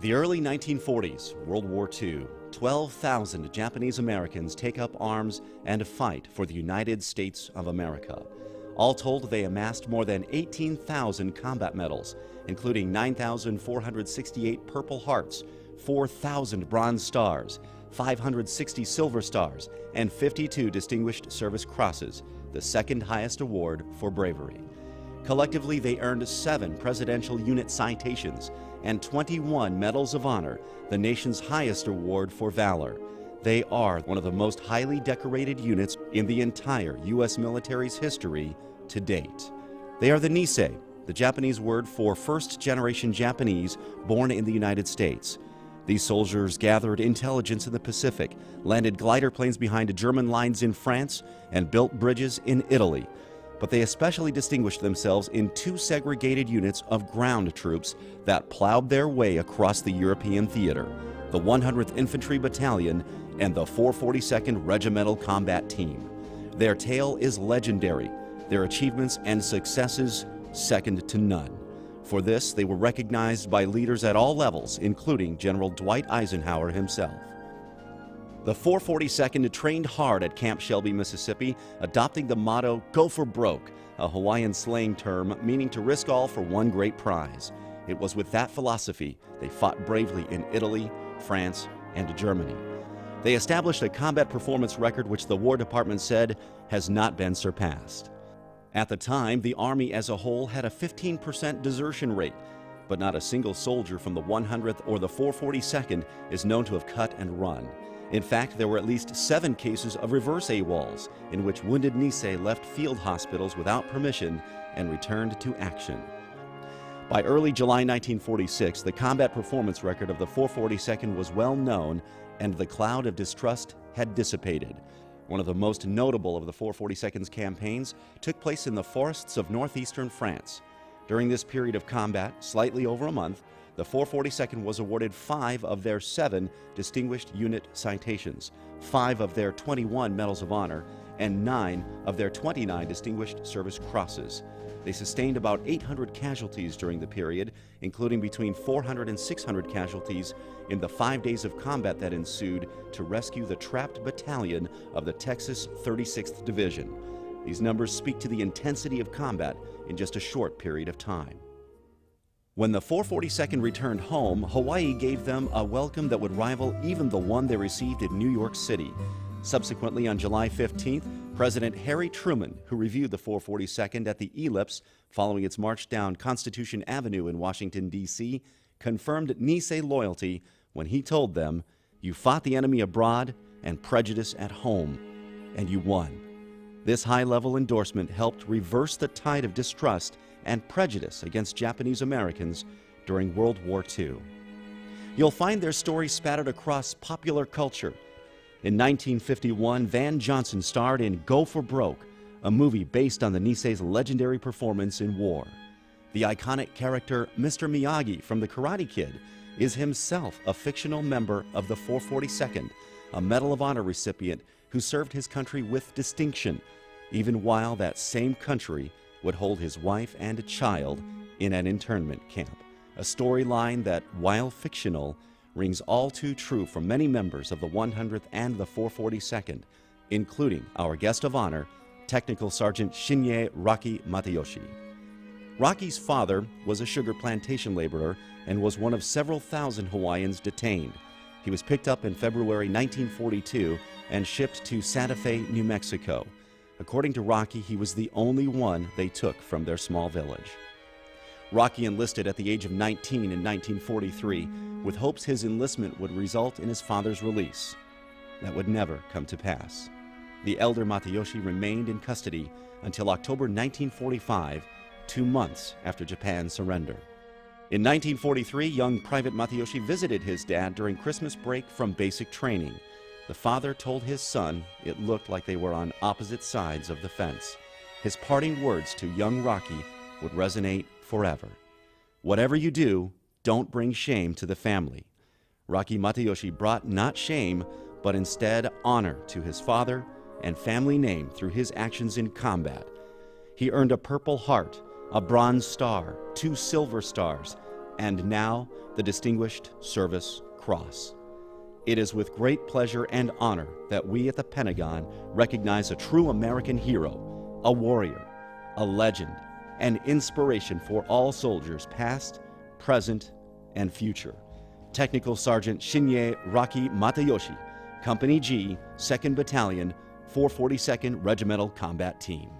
The early 1940s, World War II, 12,000 Japanese Americans take up arms and fight for the United States of America. All told, they amassed more than 18,000 combat medals, including 9,468 Purple Hearts, 4,000 Bronze Stars, 560 Silver Stars, and 52 Distinguished Service Crosses, the second highest award for bravery. Collectively, they earned 7 Presidential Unit Citations and 21 Medals of Honor, the nation's highest award for valor. They are one of the most highly decorated units in the entire U.S. military's history to date. They are the Nisei, the Japanese word for first-generation Japanese born in the United States. These soldiers gathered intelligence in the Pacific, landed glider planes behind German lines in France, and built bridges in Italy. But they especially distinguished themselves in 2 segregated units of ground troops that plowed their way across the European theater, the 100th Infantry Battalion and the 442nd Regimental Combat Team. Their tale is legendary, their achievements and successes second to none. For this, they were recognized by leaders at all levels, including General Dwight Eisenhower himself. The 442nd trained hard at Camp Shelby, Mississippi, adopting the motto, "Go for broke," a Hawaiian slang term meaning to risk all for one great prize. It was with that philosophy they fought bravely in Italy, France, and Germany. They established a combat performance record which the War Department said has not been surpassed. At the time, the Army as a whole had a 15% desertion rate, but not a single soldier from the 100th or the 442nd is known to have cut and run. In fact, there were at least 7 cases of reverse AWOLs, in which wounded Nisei left field hospitals without permission and returned to action. By early July 1946, the combat performance record of the 442nd was well known, and the cloud of distrust had dissipated. One of the most notable of the 442nd's campaigns took place in the forests of northeastern France. During this period of combat, slightly over a month, the 442nd was awarded 5 of their 7 Distinguished Unit Citations, 5 of their 21 Medals of Honor, and 9 of their 29 Distinguished Service Crosses. They sustained about 800 casualties during the period, including between 400 and 600 casualties in the 5 days of combat that ensued to rescue the trapped battalion of the Texas 36th Division. These numbers speak to the intensity of combat in just a short period of time. When the 442nd returned home, Hawaii gave them a welcome that would rival even the one they received in New York City. Subsequently, on July 15th, President Harry Truman, who reviewed the 442nd at the Ellipse following its march down Constitution Avenue in Washington, D.C., confirmed Nisei loyalty when he told them, "You fought the enemy abroad and prejudice at home, and you won." This high-level endorsement helped reverse the tide of distrust and prejudice against Japanese Americans during World War II. You'll find their stories spattered across popular culture. In 1951, Van Johnson starred in Go for Broke, a movie based on the Nisei's legendary performance in war. The iconic character Mr. Miyagi from The Karate Kid is himself a fictional member of the 442nd, a Medal of Honor recipient who served his country with distinction, even while that same country would hold his wife and a child in an internment camp. A storyline that, while fictional, rings all too true for many members of the 100th and the 442nd, including our guest of honor, Technical Sergeant Shinya Rocky Matayoshi. Rocky's father was a sugar plantation laborer and was one of several thousand Hawaiians detained. He was picked up in February 1942 and shipped to Santa Fe, New Mexico. According to Rocky, he was the only one they took from their small village. Rocky enlisted at the age of 19 in 1943, with hopes his enlistment would result in his father's release. That would never come to pass. The elder Matayoshi remained in custody until October 1945, 2 months after Japan's surrender. In 1943, young Private Matayoshi visited his dad during Christmas break from basic training. The father told his son it looked like they were on opposite sides of the fence. His parting words to young Rocky would resonate forever. "Whatever you do, don't bring shame to the family." Rocky Matayoshi brought not shame, but instead honor to his father and family name through his actions in combat. He earned a Purple Heart, a Bronze Star, 2 Silver Stars, and now the Distinguished Service Cross. It is with great pleasure and honor that we at the Pentagon recognize a true American hero, a warrior, a legend, and inspiration for all soldiers past, present, and future. Technical Sergeant Shinye Raki Matayoshi, Company G, 2nd Battalion, 442nd Regimental Combat Team.